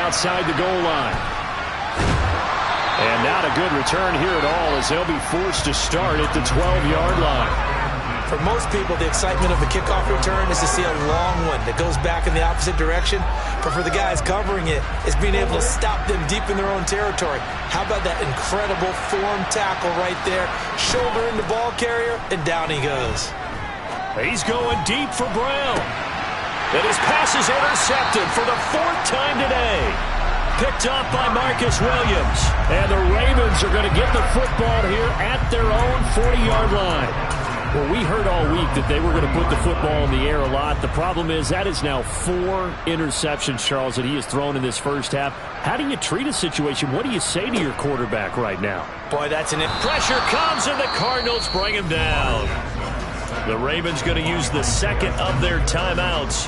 outside the goal line. And not a good return here at all, as they'll be forced to start at the 12-yard line. For most people, the excitement of a kickoff return is to see a long one that goes back in the opposite direction. But for the guys covering it, it's being able to stop them deep in their own territory. How about that incredible form tackle right there? Shoulder in the ball carrier, and down he goes. He's going deep for Brown. And his pass is intercepted for the 4th time today. Picked up by Marcus Williams. And the Ravens are going to get the football here at their own 40-yard line. Well, we heard all week that they were going to put the football in the air a lot. The problem is that is now 4 interceptions, Charles, that he has thrown in this first half. How do you treat a situation? What do you say to your quarterback right now? Boy, that's an... Pressure comes, and the Cardinals bring him down. The Ravens going to use the second of their timeouts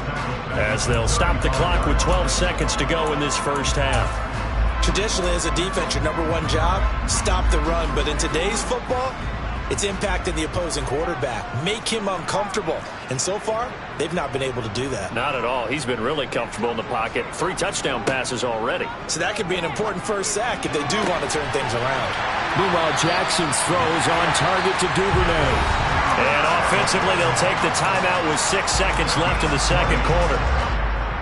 as they'll stop the clock with 12 seconds to go in this first half. Traditionally, as a defense, your number one job, stop the run. But in today's football, it's impacting the opposing quarterback. Make him uncomfortable. And so far, they've not been able to do that. Not at all. He's been really comfortable in the pocket. 3 touchdown passes already. So that could be an important first sack if they do want to turn things around. Meanwhile, Jackson's throws on target to Duvernay. And offensively, they'll take the timeout with 6 seconds left in the second quarter.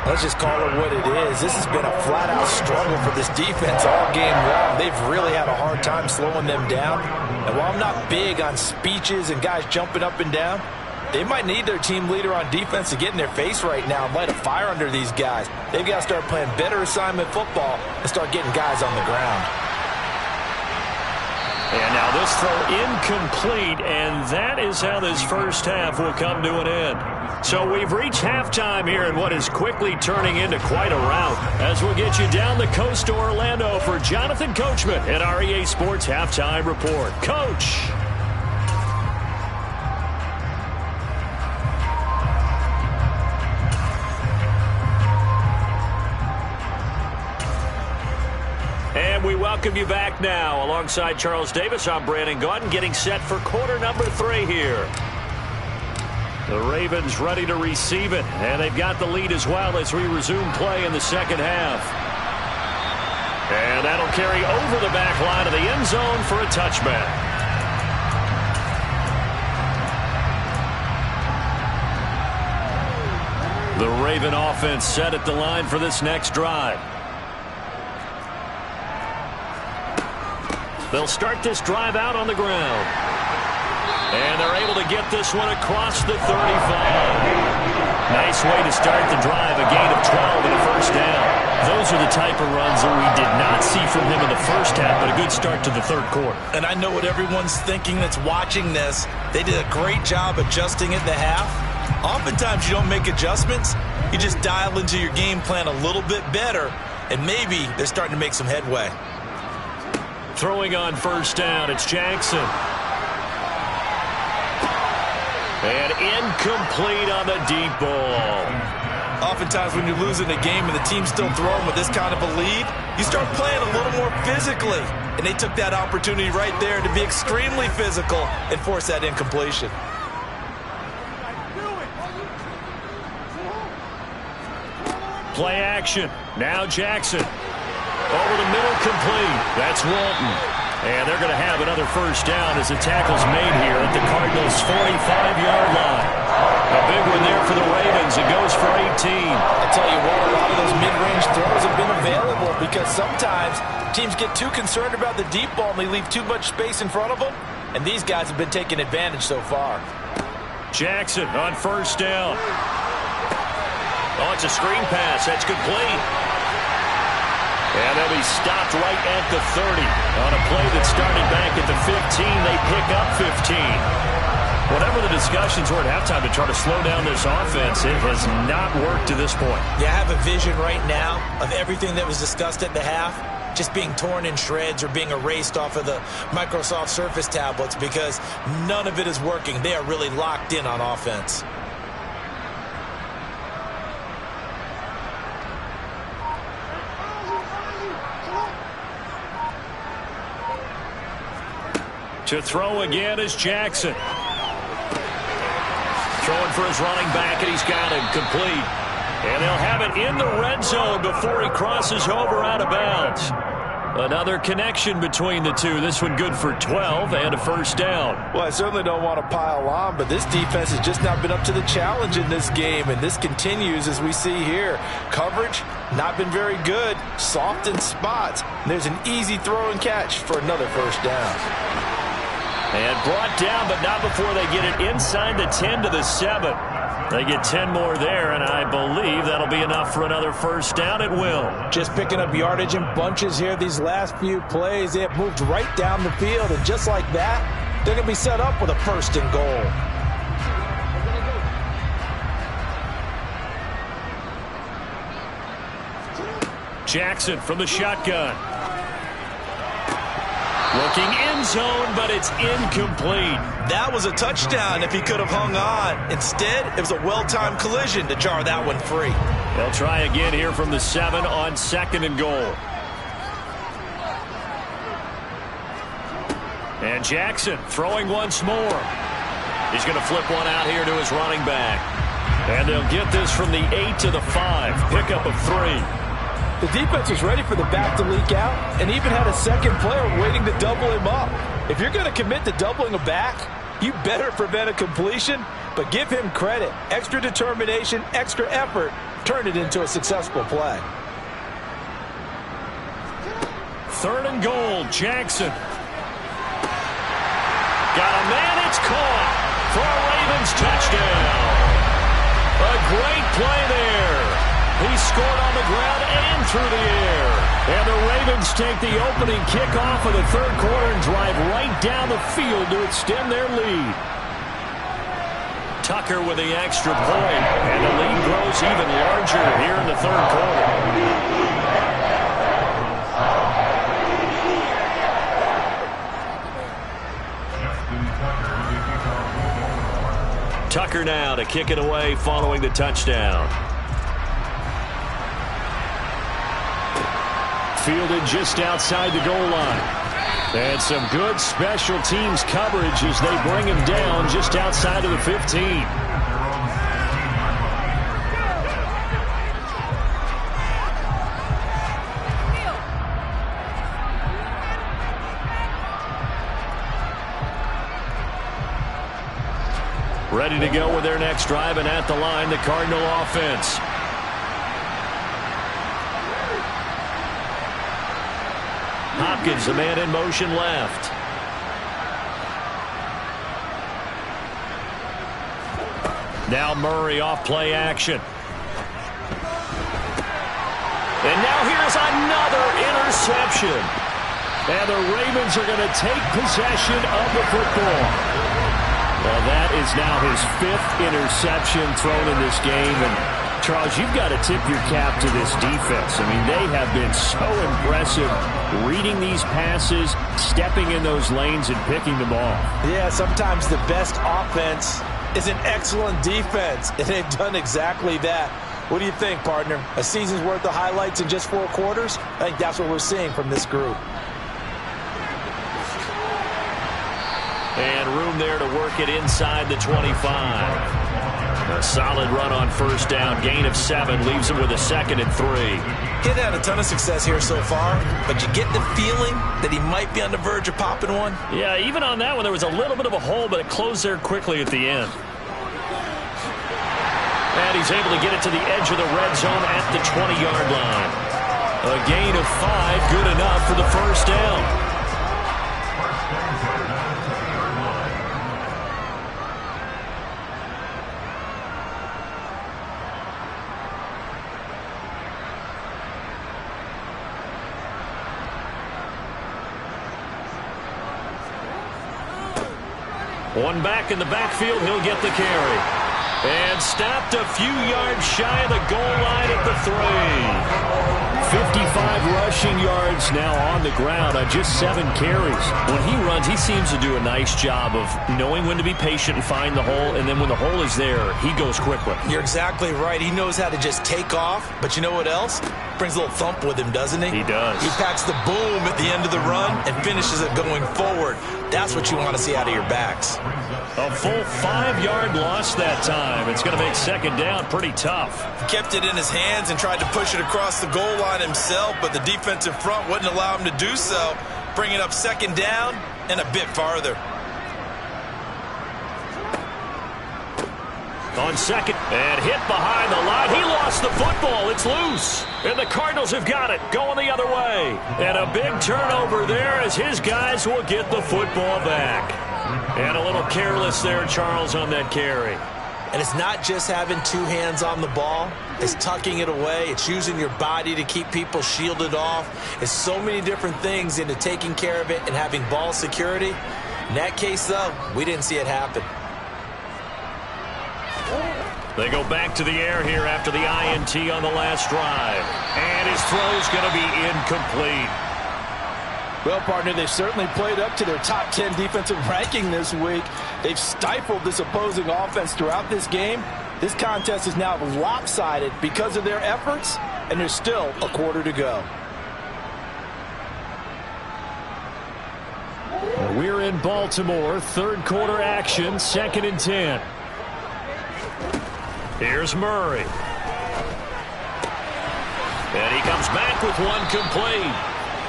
Let's just call it what it is. This has been a flat-out struggle for this defense all game long. They've really had a hard time slowing them down. And while I'm not big on speeches and guys jumping up and down, they might need their team leader on defense to get in their face right now and light a fire under these guys. They've got to start playing better assignment football and start getting guys on the ground. And now this throw incomplete, and that is how this first half will come to an end. So we've reached halftime here in what is quickly turning into quite a rout, as we'll get you down the coast to Orlando for Jonathan Coachman at our EA Sports Halftime Report. Coach! And we welcome you back now. Alongside Charles Davis, I'm Brandon Gaudin, getting set for quarter number 3 here. The Ravens ready to receive it, and they've got the lead as well as we resume play in the second half. And that'll carry over the back line of the end zone for a touchback. The Raven offense set at the line for this next drive. They'll start this drive out on the ground. And they're able to get this one across the 35. Nice way to start the drive, a gain of 12 and a first down. Those are the type of runs that we did not see from him in the first half, but a good start to the third quarter. And I know what everyone's thinking that's watching this. They did a great job adjusting at the half. Oftentimes you don't make adjustments. You just dial into your game plan a little bit better, and maybe they're starting to make some headway. Throwing on first down, it's Jackson. And incomplete on the deep ball. Oftentimes when you're losing a game and the team's still throwing with this kind of a lead, you start playing a little more physically. And they took that opportunity right there to be extremely physical and force that incompletion. Play action. Now Jackson. Over the middle, complete. That's Walton. And they're going to have another first down as the tackle's made here at the Cardinals' 45-yard line. A big one there for the Ravens. It goes for 18. I tell you what, a lot of those mid-range throws have been available because sometimes teams get too concerned about the deep ball and they leave too much space in front of them. And these guys have been taking advantage so far. Jackson on first down. Oh, it's a screen pass. That's complete. And they'll be stopped right at the 30. On a play that started back at the 15, they pick up 15. Whatever the discussions were at halftime to try to slow down this offense, it has not worked to this point. Yeah, I have a vision right now of everything that was discussed at the half just being torn in shreds or being erased off of the Microsoft Surface tablets because none of it is working. They are really locked in on offense. To throw again is Jackson. Throwing for his running back, and he's got him complete. And they'll have it in the red zone before he crosses over out of bounds. Another connection between the two. This one good for 12 and a first down. Well, I certainly don't want to pile on, but this defense has just not been up to the challenge in this game, and this continues as we see here. Coverage, not been very good. Soft in spots. And there's an easy throw and catch for another first down. And brought down, but not before they get it inside the 10 to the 7. They get 10 more there, and I believe that'll be enough for another first down. It will. Just picking up yardage in bunches here these last few plays. They have moved right down the field, and just like that, they're going to be set up with a first and goal. Jackson from the shotgun. Looking end zone, but it's incomplete. That was a touchdown if he could have hung on. Instead, it was a well-timed collision to jar that one free. They'll try again here from the 7 on second and goal. And Jackson throwing once more. He's going to flip one out here to his running back. And they'll get this from the 8 to the 5. Pickup of 3. The defense was ready for the back to leak out and even had a second player waiting to double him up. If you're going to commit to doubling a back, you better prevent a completion, but give him credit. Extra determination, extra effort, turn it into a successful play. Third and goal, Jackson. Got a man, it's caught for a Ravens touchdown. A great play there. He scored on the ground and through the air. And the Ravens take the opening kickoff of the third quarter and drive right down the field to extend their lead. Tucker with the extra point, and the lead grows even larger here in the third quarter. Tucker now to kick it away following the touchdown. Fielded just outside the goal line. And some good special teams coverage as they bring him down just outside of the 15. Ready to go with their next drive, and at the line, the Cardinal offense. Hopkins, the man in motion left. Now Murray off play action. And now here's another interception. And the Ravens are going to take possession of the football. Well, that is now his 5th interception thrown in this game. And Charles, you've got to tip your cap to this defense. I mean, they have been so impressive reading these passes, stepping in those lanes, and picking them off. Yeah, sometimes the best offense is an excellent defense, and they've done exactly that. What do you think, partner? A season's worth of highlights in just 4 quarters? I think that's what we're seeing from this group. And room there to work it inside the 25. A solid run on first down. Gain of 7 leaves him with a 2nd and 3. He's had a ton of success here so far, but you get the feeling that he might be on the verge of popping one. Yeah, even on that one, there was a little bit of a hole, but it closed there quickly at the end. And he's able to get it to the edge of the red zone at the 20-yard line. A gain of 5, good enough for the first down. One back in the backfield, he'll get the carry. And stopped a few yards shy of the goal line at the 3. rushing yards now on the ground on just 7 carries. When he runs, he seems to do a nice job of knowing when to be patient and find the hole, and then when the hole is there, he goes quickly. You're exactly right. He knows how to just take off, but you know what else? Brings a little thump with him, doesn't he? He does. He packs the boom at the end of the run and finishes it going forward. That's what you want to see out of your backs. A full 5-yard loss that time. It's going to make second down pretty tough. He kept it in his hands and tried to push it across the goal line himself, but the defensive front wouldn't allow him to do so, bringing up second down and a bit farther. On second, and hit behind the line. He lost the football. It's loose. And the Cardinals have got it, going the other way. And a big turnover there as his guys will get the football back. And a little careless there, Charles, on that carry. And it's not just having 2 hands on the ball. It's tucking it away. It's using your body to keep people shielded off. It's so many different things into taking care of it and having ball security. In that case, though, we didn't see it happen. They go back to the air here after the INT on the last drive. And his throw's going to be incomplete. Well, partner, they've certainly played up to their top 10 defensive ranking this week. They've stifled this opposing offense throughout this game. This contest is now lopsided because of their efforts, and there's still a quarter to go. We're in Baltimore, third quarter action, 2nd and 10. Here's Murray. And he comes back with one complete.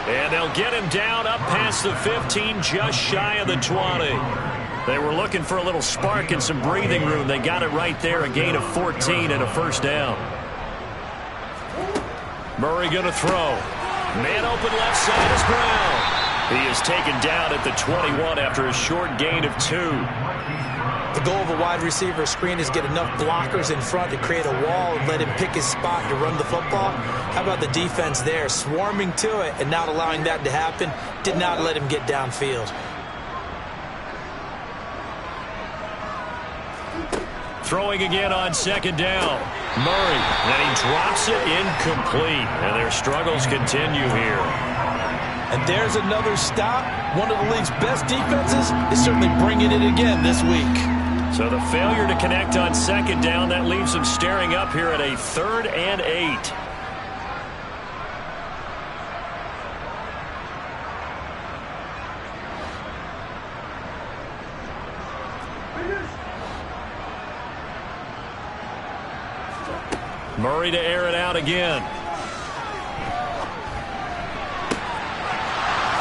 And they'll get him down up past the 15, just shy of the 20. They were looking for a little spark and some breathing room. They got it right there, a gain of 14 and a first down. Murray going to throw. Man open left side is Brown. He is taken down at the 21 after a short gain of 2. The goal of a wide receiver screen is get enough blockers in front to create a wall and let him pick his spot to run the football. How about the defense there, swarming to it and not allowing that to happen? Did not let him get downfield. Throwing again on second down. Murray, and he drops it incomplete. And their struggles continue here. And there's another stop. One of the league's best defenses is certainly bringing it again this week. So the failure to connect on second down, that leaves them staring up here at a 3rd and 8. Murray to air it out again.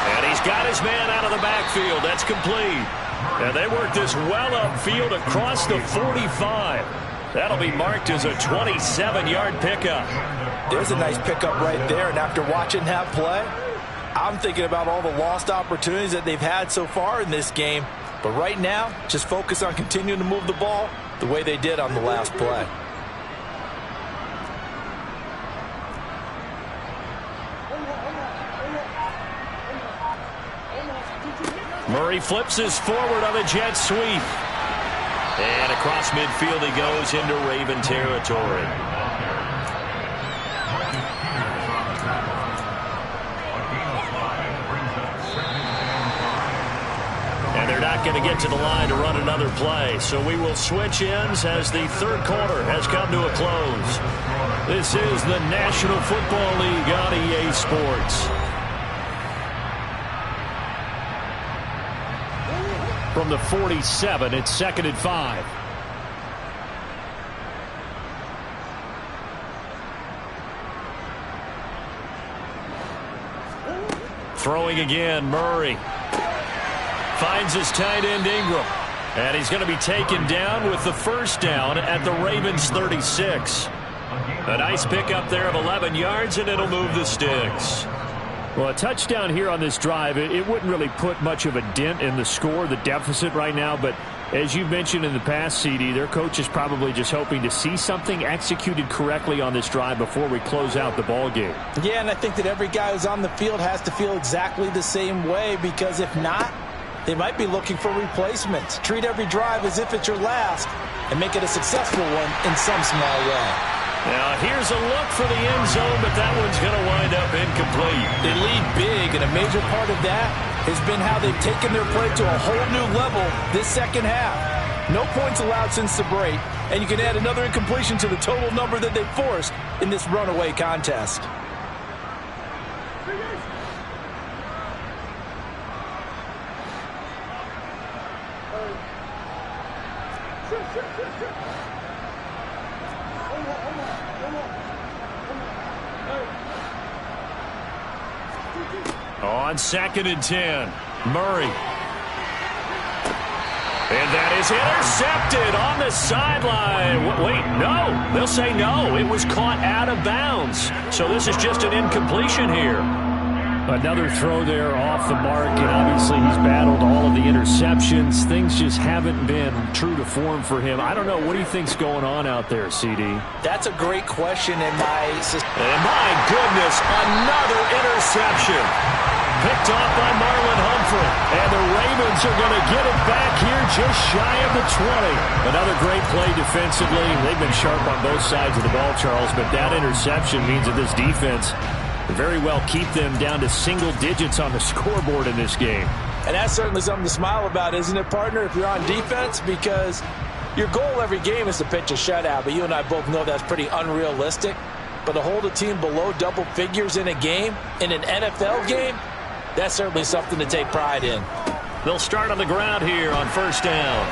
And he's got his man out of the backfield. That's complete. And they work this well upfield across the 45. That'll be marked as a 27-yard pickup. There's a nice pickup right there. And after watching that play, I'm thinking about all the lost opportunities that they've had so far in this game. But right now, just focus on continuing to move the ball the way they did on the last play. Murray flips his forward on a jet sweep. And across midfield he goes into Raven territory. And they're not going to get to the line to run another play. So we will switch ends as the third quarter has come to a close. This is the National Football League on EA Sports. From the 47, it's 2nd and 5. Throwing again, Murray. Finds his tight end Ingram. And he's going to be taken down with the first down at the Ravens 36. A nice pickup there of 11 yards, and it'll move the sticks. Well, a touchdown here on this drive, it wouldn't really put much of a dent in the score, the deficit right now. But as you've mentioned in the past, CD, their coach is probably just hoping to see something executed correctly on this drive before we close out the ball game. Yeah, and I think that every guy who's on the field has to feel exactly the same way, because if not, they might be looking for replacements. Treat every drive as if it's your last and make it a successful one in some small way. Now here's a look for the end zone, but that one's going to wind up incomplete. They lead big, and a major part of that has been how they've taken their play to a whole new level this second half. No points allowed since the break, and you can add another incompletion to the total number that they forced in this runaway contest. On 2nd and 10, Murray. And that is intercepted on the sideline. Wait, no. They'll say no. It was caught out of bounds. So this is just an incompletion here. Another throw there off the mark, and obviously he's battled all of the interceptions. Things just haven't been true to form for him. I don't know. What do you think's going on out there, CD? That's a great question in my system. And my goodness, another interception. Picked off by Marlon Humphrey. And the Ravens are going to get it back here just shy of the 20. Another great play defensively. They've been sharp on both sides of the ball, Charles, but that interception means that this defense very well keep them down to single digits on the scoreboard in this game. And that's certainly something to smile about, isn't it, partner, if you're on defense? Because your goal every game is to pitch a shutout, but you and I both know that's pretty unrealistic. But to hold a team below double figures in a game, in an NFL game, that's certainly something to take pride in. They'll start on the ground here on 1st down.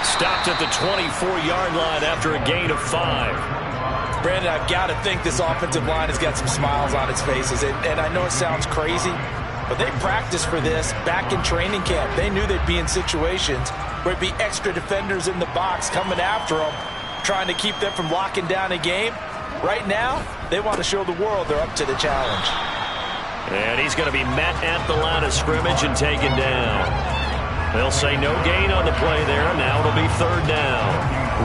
Stopped at the 24-yard line after a gain of 5. Brandon, I've got to think this offensive line has got some smiles on its faces. And I know it sounds crazy, but they practiced for this back in training camp. They knew they'd be in situations where it'd be extra defenders in the box coming after them, trying to keep them from locking down a game. Right now, they want to show the world they're up to the challenge. And he's going to be met at the line of scrimmage and taken down. They'll say no gain on the play there. Now it'll be 3rd down.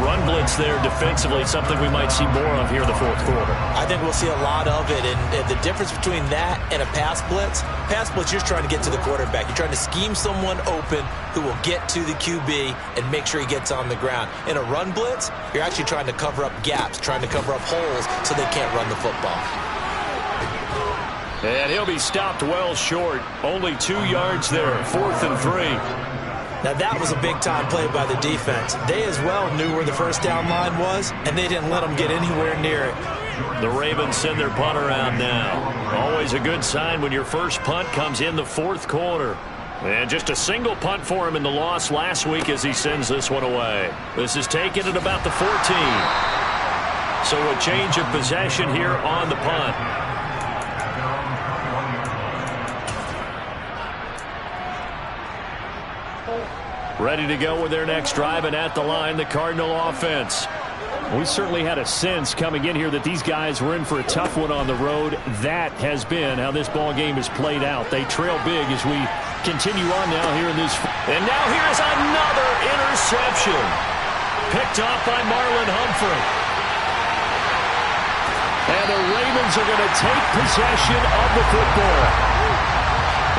Run blitz there defensively, something we might see more of here in the 4th quarter. I think we'll see a lot of it, and the difference between that and a pass blitz, you're trying to get to the quarterback. You're trying to scheme someone open who will get to the QB and make sure he gets on the ground. In a run blitz, you're actually trying to cover up gaps, trying to cover up holes so they can't run the football. And he'll be stopped well short. Only 2 yards there, 4th and 3. Now, that was a big-time play by the defense. They as well knew where the first down line was, and they didn't let them get anywhere near it. The Ravens send their punt around now. Always a good sign when your first punt comes in the 4th quarter. And just a single punt for him in the loss last week as he sends this one away. This is taken at about the 14. So a change of possession here on the punt. Ready to go with their next drive, and at the line, the Cardinal offense. We certainly had a sense coming in here that these guys were in for a tough one on the road. That has been how this ball game is played out. They trail big as we continue on now here in this. And now here's another interception. Picked off by Marlon Humphrey. And the Ravens are going to take possession of the football.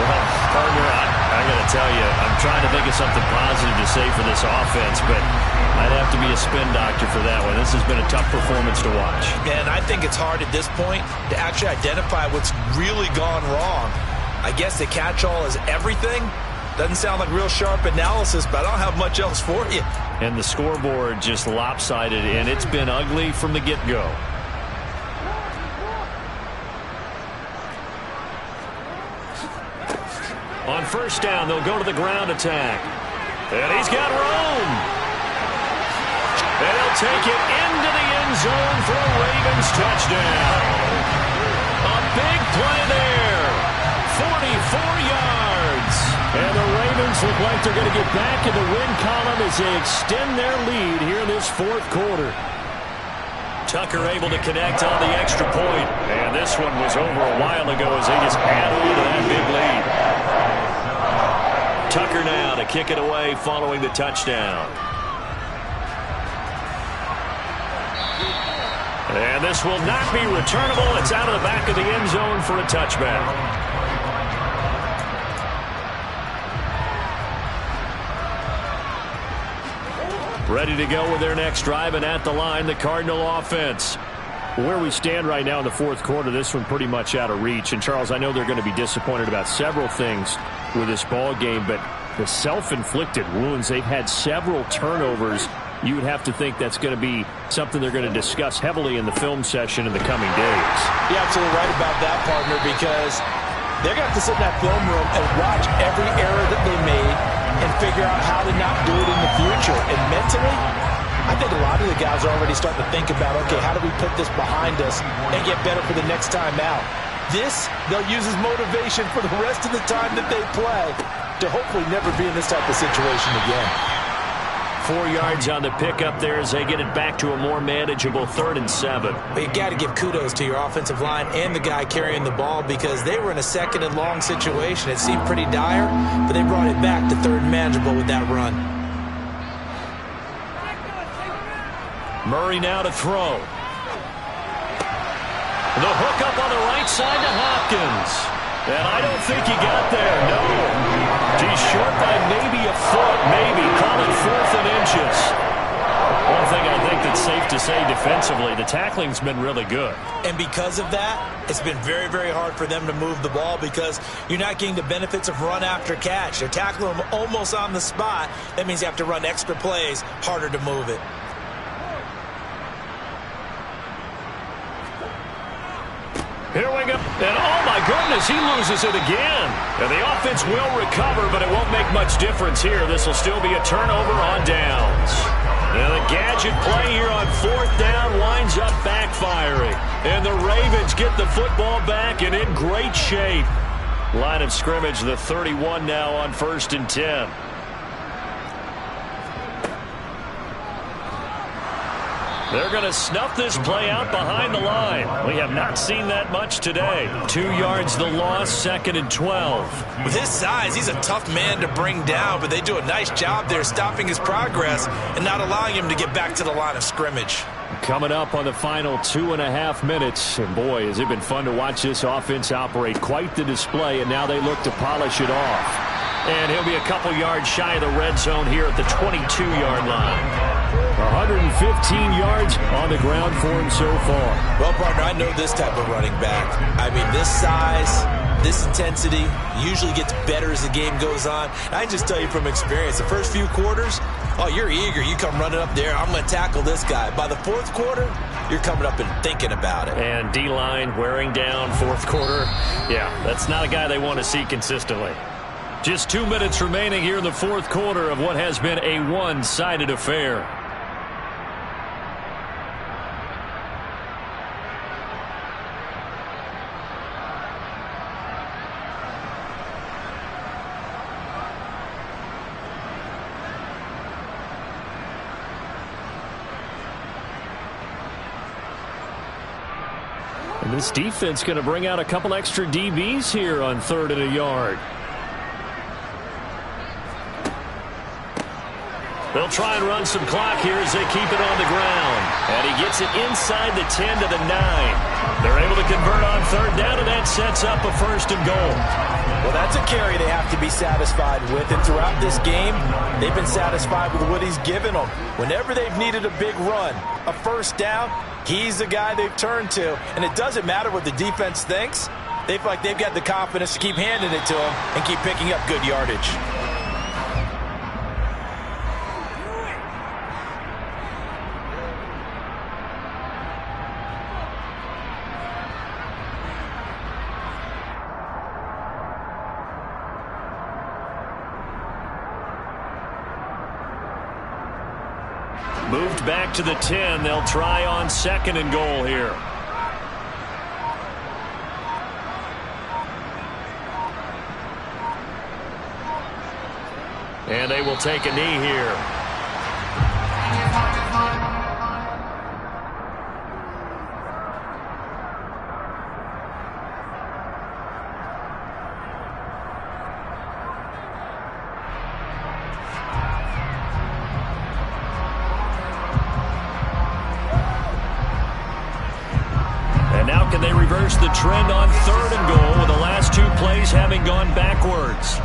Well, partner, I got to tell you, I'm trying to think of something positive to say for this offense, but I'd have to be a spin doctor for that one. This has been a tough performance to watch. And I think it's hard at this point to actually identify what's really gone wrong. I guess the catch-all is everything. Doesn't sound like real sharp analysis, but I don't have much else for you. And the scoreboard just lopsided, and it's been ugly from the get-go. On 1st down, they'll go to the ground attack. And he's got room. And he'll take it into the end zone for a Ravens touchdown. A big play there. 44 yards. And the Ravens look like they're going to get back in the win column as they extend their lead here in this 4th quarter. Tucker able to connect on the extra point. And this one was over a while ago as they just add on to that big lead. Tucker now to kick it away following the touchdown. And this will not be returnable. It's out of the back of the end zone for a touchback. Ready to go with their next drive, and at the line, the Cardinal offense. Where we stand right now in the fourth quarter, this one pretty much out of reach. And, Charles, I know they're going to be disappointed about several things with this ball game, but the self-inflicted wounds, they've had several turnovers. You would have to think that's going to be something they're going to discuss heavily in the film session in the coming days. You're absolutely right about that, partner, because they're going to have to sit in that film room and watch every error that they made and figure out how to not do it in the future. And mentally, I think a lot of the guys are already starting to think about, okay, how do we put this behind us and get better for the next time out? This, they'll use as motivation for the rest of the time that they play to hopefully never be in this type of situation again. 4 yards on the pickup there as they get it back to a more manageable 3rd and 7. But you got to give kudos to your offensive line and the guy carrying the ball, because they were in a 2nd and long situation. It seemed pretty dire, but they brought it back to 3rd and manageable with that run. Murray now to throw. The hook up on the right side to Hopkins. And I don't think he got there, no. He's short by maybe a foot, maybe. Call it 4th and inches. One thing I think that's safe to say defensively, the tackling's been really good. And because of that, it's been very, very hard for them to move the ball, because you're not getting the benefits of run after catch. They're tackling them almost on the spot. That means you have to run extra plays, harder to move it. Here we go. And oh my goodness, he loses it again. And the offense will recover, but it won't make much difference here. This will still be a turnover on downs. And the gadget play here on 4th down winds up backfiring. And the Ravens get the football back and in great shape. Line of scrimmage, the 31 now on 1st and 10. They're going to snuff this play out behind the line. We have not seen that much today. 2 yards the loss, 2nd and 12. With his size, he's a tough man to bring down, but they do a nice job there stopping his progress and not allowing him to get back to the line of scrimmage. Coming up on the final 2.5 minutes. And boy, has it been fun to watch this offense operate. Quite the display, and now they look to polish it off. And he'll be a couple yards shy of the red zone here at the 22-yard line. 115 yards on the ground for him so far. Well, partner, I know this type of running back. I mean, this size, this intensity usually gets better as the game goes on. I just tell you from experience, the first few quarters, oh, you're eager. You come running up there, I'm going to tackle this guy. By the 4th quarter, you're coming up and thinking about it. And D-line wearing down 4th quarter. Yeah, that's not a guy they want to see consistently. Just 2 minutes remaining here in the 4th quarter of what has been a one-sided affair. And this defense going to bring out a couple extra DBs here on 3rd and a yard. They'll try and run some clock here as they keep it on the ground. And he gets it inside the 10 to the 9. They're able to convert on 3rd down, and that sets up a 1st and goal. Well, that's a carry they have to be satisfied with. And throughout this game, they've been satisfied with what he's given them. Whenever they've needed a big run, a 1st down, he's the guy they've turned to. And it doesn't matter what the defense thinks. They feel like they've got the confidence to keep handing it to him and keep picking up good yardage. Moved back to the 10. They'll try on 2nd and goal here. And they will take a knee here. And now can they reverse the trend on 3rd and goal with the last 2 plays having gone backwards?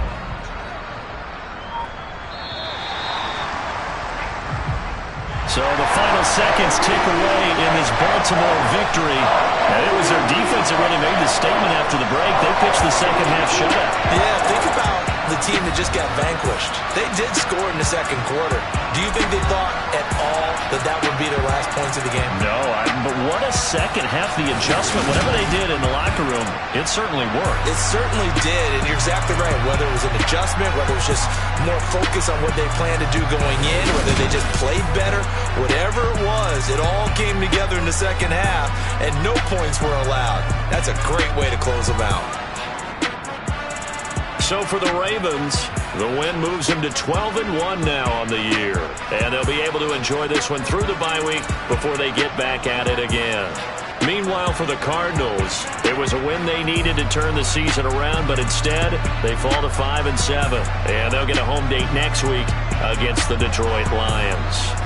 So the final seconds tick away in this Baltimore victory. And it was their defense that really made the statement after the break. They pitched the second half shutout. Yeah, think about the team that just got vanquished. They did score in the second quarter. Do you think they thought at all that that would be their last points of the game? No, but what a second half. The adjustment, whatever they did in the locker room, it certainly worked. It certainly did, and you're exactly right. Whether it was an adjustment, whether it was just more focus on what they planned to do going in, whether they just played better, whatever it was, it all came together in the second half, and no points were allowed. That's a great way to close them out. So for the Ravens, the win moves them to 12-1 now on the year. And they'll be able to enjoy this one through the bye week before they get back at it again. Meanwhile, for the Cardinals, it was a win they needed to turn the season around, but instead, they fall to 5-7. And they'll get a home date next week against the Detroit Lions.